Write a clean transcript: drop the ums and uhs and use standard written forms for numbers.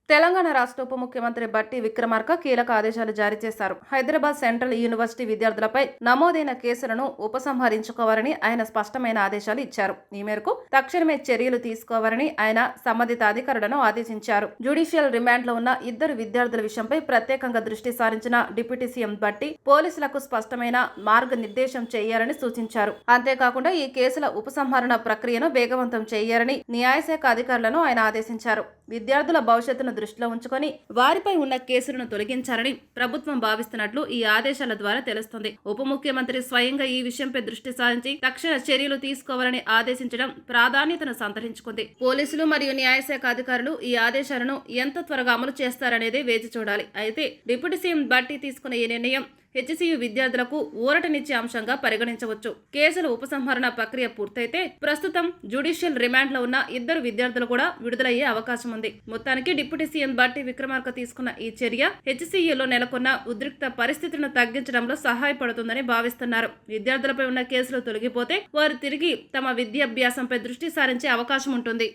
తెలంగాణ రాష్ట్ర ఉప ముఖ్యమంత్రి బట్టి విక్రమార్క కీలక ఆదేశాలు జారీ చేశారు. హైదరాబాద్ సెంట్రల్ యూనివర్సిటీ విద్యార్థులపై నమోదైన కేసులను ఉపసంహరించుకోవాలని ఆయన స్పష్టమైన ఆదేశాలు ఇచ్చారు. ఈ మేరకు తక్షణమే చర్యలు తీసుకోవాలని ఆయన సంబంధిత అధికారులను ఆదేశించారు. జ్యుడిషియల్ రిమాండ్లో ఉన్న ఇద్దరు విద్యార్థుల విషయంపై ప్రత్యేకంగా దృష్టి సారించిన డిప్యూటీ సీఎం బట్టి పోలీసులకు స్పష్టమైన మార్గనిర్దేశం చేయాలని సూచించారు. అంతేకాకుండా ఈ కేసుల ఉపసంహరణ ప్రక్రియను వేగవంతం చేయాలని న్యాయశాఖ అధికారులను ఆయన ఆదేశించారు. విద్యార్థుల భవిష్యత్తును దృష్టిలో ఉంచుకొని వారిపై ఉన్న కేసులను తొలగించాలని ప్రభుత్వం భావిస్తున్నట్లు ఈ ఆదేశాల ద్వారా తెలుస్తుంది. ఉప ముఖ్యమంత్రి స్వయంగా ఈ విషయంపై దృష్టి సారించి తక్షణ చర్యలు తీసుకోవాలని ఆదేశించడం ప్రాధాన్యతను సంతరించుకుంది. పోలీసులు మరియు న్యాయశాఖ అధికారులు ఈ ఆదేశాలను ఎంత త్వరగా అమలు చేస్తారనేదే వేచి చూడాలి. అయితే డిప్యూటీ సీఎం బట్టి తీసుకున్న ఈ నిర్ణయం హెచ్సియు విద్యార్థులకు ఊరటనిచ్చే అంశంగా పరిగణించవచ్చు. కేసుల ఉపసంహరణ ప్రక్రియ పూర్తయితే ప్రస్తుతం జ్యుడిషియల్ రిమాండ్లో ఉన్న ఇద్దరు విద్యార్థులు కూడా విడుదలయ్యే అవకాశం ఉంది. మొత్తానికి డిప్యూటీ సీఎం బట్టి విక్రమార్క తీసుకున్న ఈ చర్య హెచ్సియులో నెలకొన్న ఉద్రిక్త పరిస్థితులను తగ్గించడంలో సహాయపడుతుందని భావిస్తున్నారు. విద్యార్థులపై ఉన్న కేసులు తొలగిపోతే వారు తిరిగి తమ విద్యాభ్యాసంపై దృష్టి సారించే అవకాశం ఉంటుంది.